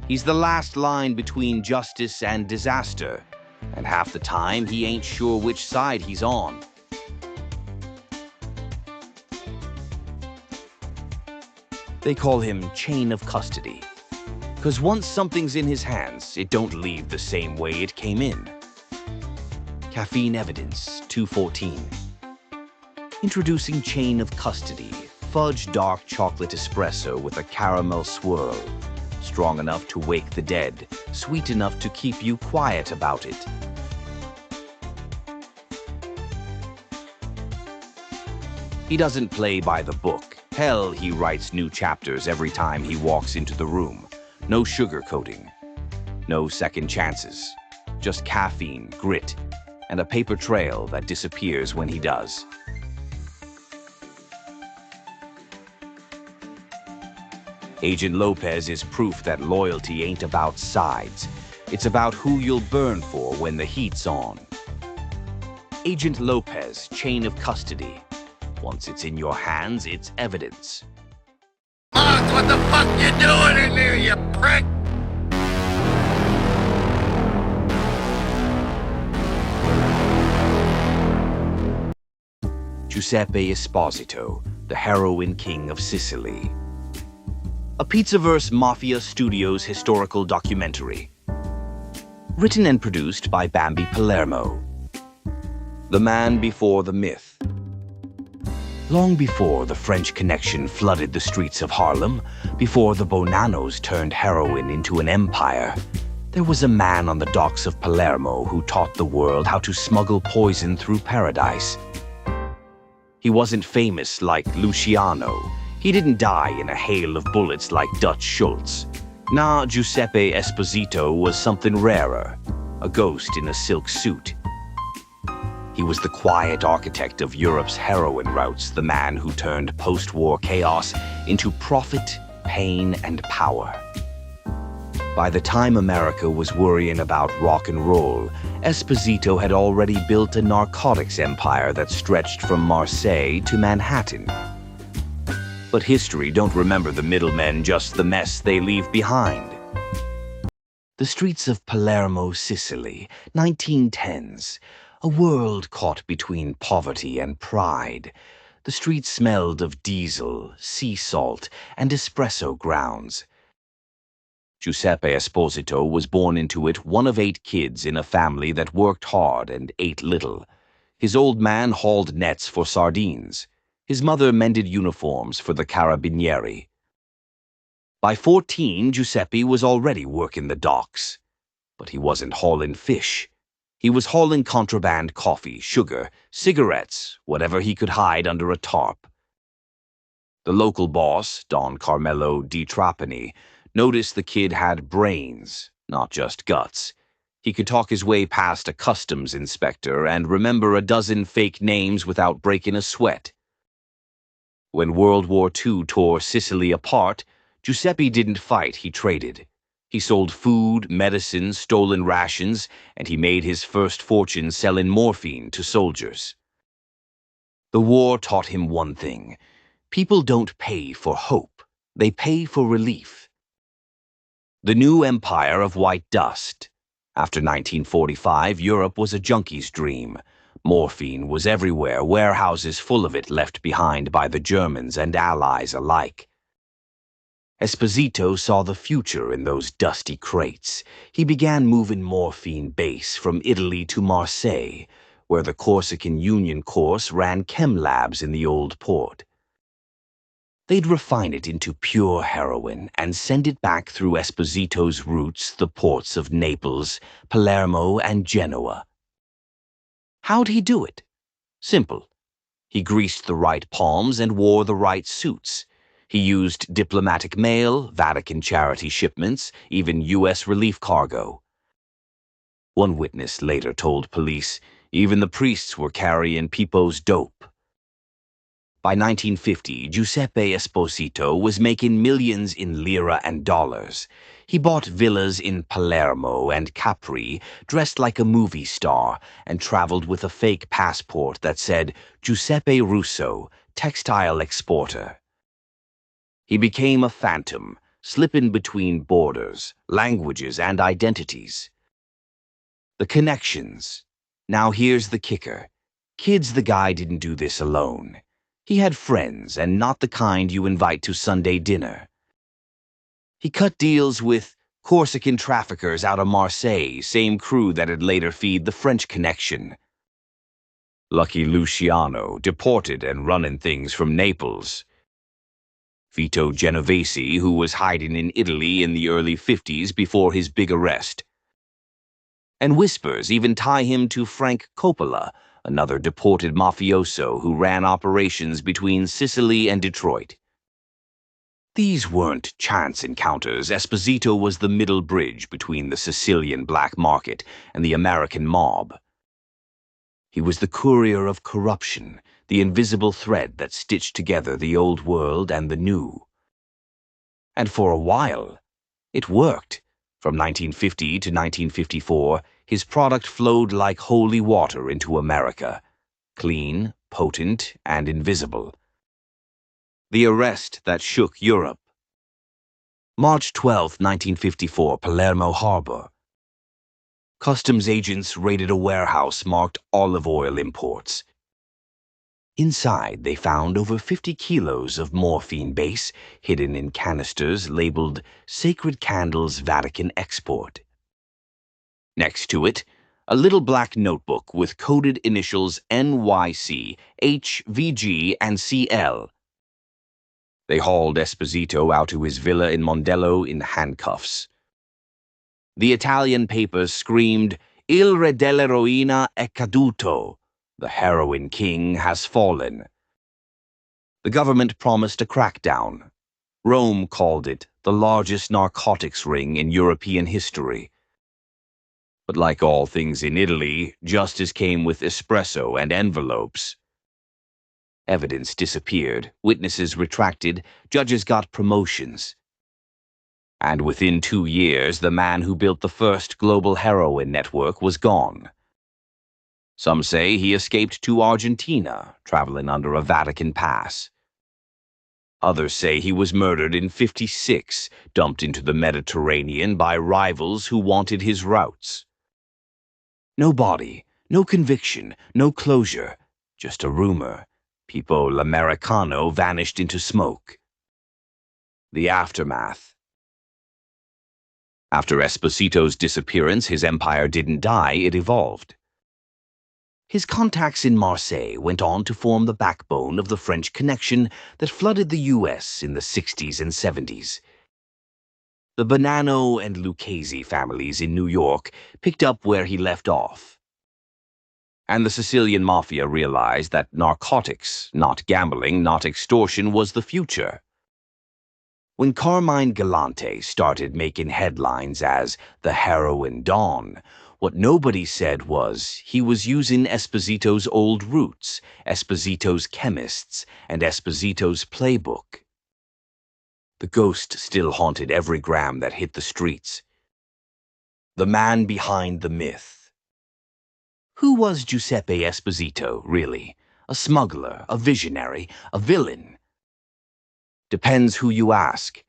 He's the last line between justice and disaster, and half the time he ain't sure which side he's on. They call him chain of custody, because once something's in his hands, it don't leave the same way it came in. Caffeine evidence 214. Introducing chain of custody, fudge dark chocolate espresso with a caramel swirl. Strong enough to wake the dead, sweet enough to keep you quiet about it. He doesn't play by the book. Hell, he writes new chapters every time he walks into the room. No sugarcoating. No second chances. Just caffeine, grit, and a paper trail that disappears when he does. Agent Lopez is proof that loyalty ain't about sides. It's about who you'll burn for when the heat's on. Agent Lopez, chain of custody. Once it's in your hands, it's evidence. Moss, what the fuck you doing in there, you prick? Giuseppe Esposito, the heroin king of Sicily. A Pizzaverse Mafia Studios historical documentary. Written and produced by Bambi Palermo. The man before the myth. Long before the French Connection flooded the streets of Harlem, before the Bonanos turned heroin into an empire, there was a man on the docks of Palermo who taught the world how to smuggle poison through paradise. He wasn't famous like Luciano. He didn't die in a hail of bullets like Dutch Schultz. Nah, Giuseppe Esposito was something rarer, a ghost in a silk suit. He was the quiet architect of Europe's heroin routes, the man who turned post-war chaos into profit, pain, and power. By the time America was worrying about rock and roll, Esposito had already built a narcotics empire that stretched from Marseille to Manhattan. But history don't remember the middlemen, just the mess they leave behind. The streets of Palermo, Sicily, 1910s. A world caught between poverty and pride. The streets smelled of diesel, sea salt, and espresso grounds. Giuseppe Esposito was born into it, one of 8 kids in a family that worked hard and ate little. His old man hauled nets for sardines. His mother mended uniforms for the Carabinieri. By 14, Giuseppe was already working the docks. But he wasn't hauling fish. He was hauling contraband coffee, sugar, cigarettes, whatever he could hide under a tarp. The local boss, Don Carmelo Di Trapani, noticed the kid had brains, not just guts. He could talk his way past a customs inspector and remember a dozen fake names without breaking a sweat. When World War II tore Sicily apart, Giuseppe didn't fight, he traded. He sold food, medicine, stolen rations, and he made his first fortune selling morphine to soldiers. The war taught him one thing. People don't pay for hope. They pay for relief. The new empire of white dust. After 1945, Europe was a junkie's dream. Morphine was everywhere, warehouses full of it left behind by the Germans and Allies alike. Esposito saw the future in those dusty crates. He began moving morphine base from Italy to Marseille, where the Corsican Union Course ran chem labs in the old port. They'd refine it into pure heroin and send it back through Esposito's routes, the ports of Naples, Palermo, and Genoa. How'd he do it? Simple. He greased the right palms and wore the right suits. He used diplomatic mail, Vatican charity shipments, even U.S. relief cargo. One witness later told police even the priests were carrying Pipo's dope. By 1950, Giuseppe Esposito was making millions in lira and dollars. He bought villas in Palermo and Capri, dressed like a movie star, and traveled with a fake passport that said Giuseppe Russo, textile exporter. He became a phantom, slipping between borders, languages, and identities. The connections. Now here's the kicker. Kids, the guy didn't do this alone. He had friends, and not the kind you invite to Sunday dinner. He cut deals with Corsican traffickers out of Marseille, same crew that had later feed the French connection. Lucky Luciano, deported and running things from Naples. Vito Genovese, who was hiding in Italy in the early 50s before his big arrest. And whispers even tie him to Frank Coppola, another deported mafioso who ran operations between Sicily and Detroit. These weren't chance encounters. Esposito was the middle bridge between the Sicilian black market and the American mob. He was the courier of corruption, the invisible thread that stitched together the old world and the new. And for a while, it worked. From 1950 to 1954, his product flowed like holy water into America, clean, potent, and invisible. The arrest that shook Europe. March 12, 1954, Palermo Harbor. Customs agents raided a warehouse marked olive oil imports. Inside, they found over 50 kilos of morphine base hidden in canisters labeled Sacred Candles Vatican Export. Next to it, a little black notebook with coded initials NYC, HVG, and CL. They hauled Esposito out to his villa in Mondello in handcuffs. The Italian papers screamed, Il re dell'eroina è caduto. The heroin king has fallen. The government promised a crackdown. Rome called it the largest narcotics ring in European history. But like all things in Italy, justice came with espresso and envelopes. Evidence disappeared, witnesses retracted, judges got promotions. And within 2 years, the man who built the first global heroin network was gone. Some say he escaped to Argentina, traveling under a Vatican pass. Others say he was murdered in '56, dumped into the Mediterranean by rivals who wanted his routes. No body, no conviction, no closure, just a rumor. Pipo l'Americano vanished into smoke. The aftermath. After Esposito's disappearance, his empire didn't die, it evolved. His contacts in Marseille went on to form the backbone of the French connection that flooded the U.S. in the 60s and 70s. The Bonanno and Lucchese families in New York picked up where he left off. And the Sicilian mafia realized that narcotics, not gambling, not extortion, was the future. When Carmine Galante started making headlines as the heroin Don, what nobody said was he was using Esposito's old roots, Esposito's chemists, and Esposito's playbook. The ghost still haunted every gram that hit the streets. The man behind the myth. Who was Giuseppe Esposito, really? A smuggler, a visionary, a villain? Depends who you ask.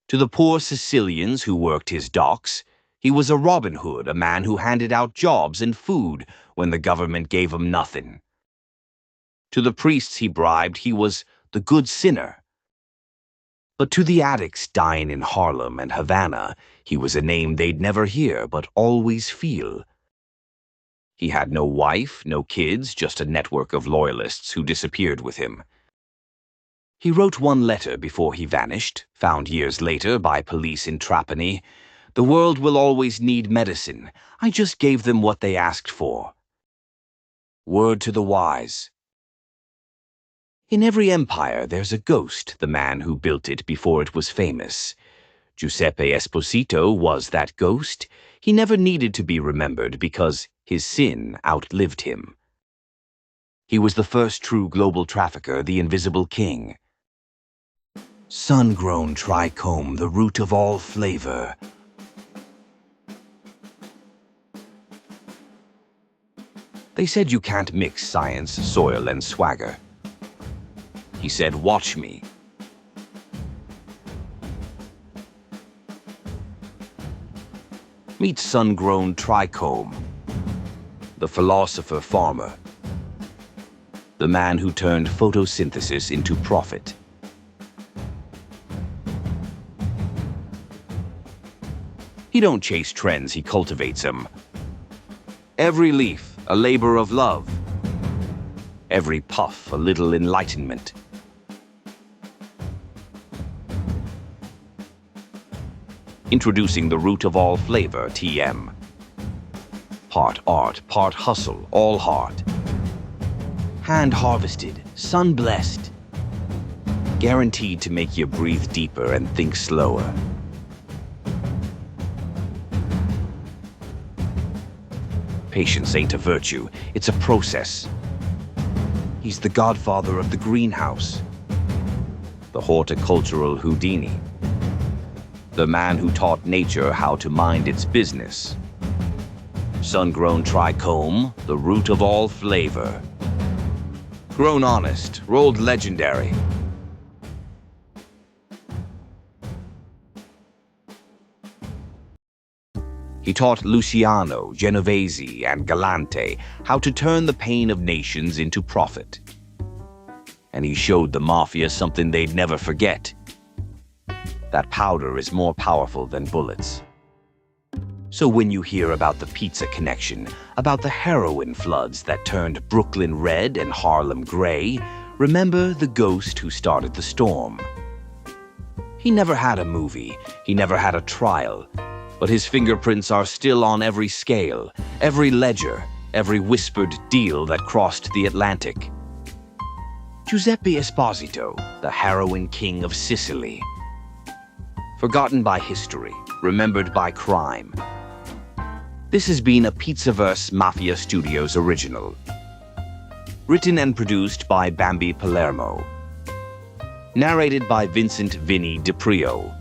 To the poor Sicilians who worked his docks, he was a Robin Hood, a man who handed out jobs and food when the government gave him nothing. To the priests he bribed, he was the good sinner. But to the addicts dying in Harlem and Havana, he was a name they'd never hear but always feel. He had no wife, no kids, just a network of loyalists who disappeared with him. He wrote one letter before he vanished, found years later by police in Trapani. The world will always need medicine. I just gave them what they asked for. Word to the wise. In every empire there's a ghost, the man who built it before it was famous. Giuseppe Esposito was that ghost. He never needed to be remembered because his sin outlived him. He was the first true global trafficker, the Invisible King. Sun-grown trichome, the root of all flavor. They said you can't mix science, soil, and swagger. He said, watch me. Meet sun-grown trichome, the philosopher farmer, the man who turned photosynthesis into profit. He don't chase trends, he cultivates them. Every leaf, a labor of love. Every puff, a little enlightenment. Introducing the root of all flavor, TM. Part art, part hustle, all heart. Hand-harvested, sun-blessed. Guaranteed to make you breathe deeper and think slower. Patience ain't a virtue, it's a process. He's the godfather of the greenhouse, the horticultural Houdini, the man who taught nature how to mind its business. Sun-grown trichome, the root of all flavor. Grown honest, rolled legendary. He taught Luciano, Genovese, and Galante how to turn the pain of nations into profit. And he showed the mafia something they'd never forget. That powder is more powerful than bullets. So when you hear about the pizza connection, about the heroin floods that turned Brooklyn red and Harlem gray, remember the ghost who started the storm. He never had a movie, he never had a trial, but his fingerprints are still on every scale, every ledger, every whispered deal that crossed the Atlantic. Giuseppe Esposito, the heroin king of Sicily. Forgotten by history, remembered by crime. This has been a Pizzaverse Mafia Studios original. Written and produced by Bambi Palermo. Narrated by Vincent Vinny DiPrio.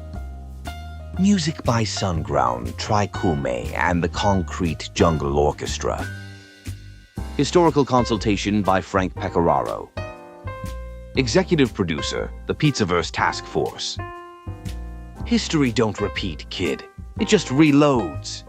Music by Sunground, Trichome, and the Concrete Jungle Orchestra. Historical consultation by Frank Pecoraro. Executive producer, the Pizzaverse Task Force. History don't repeat, kid. It just reloads.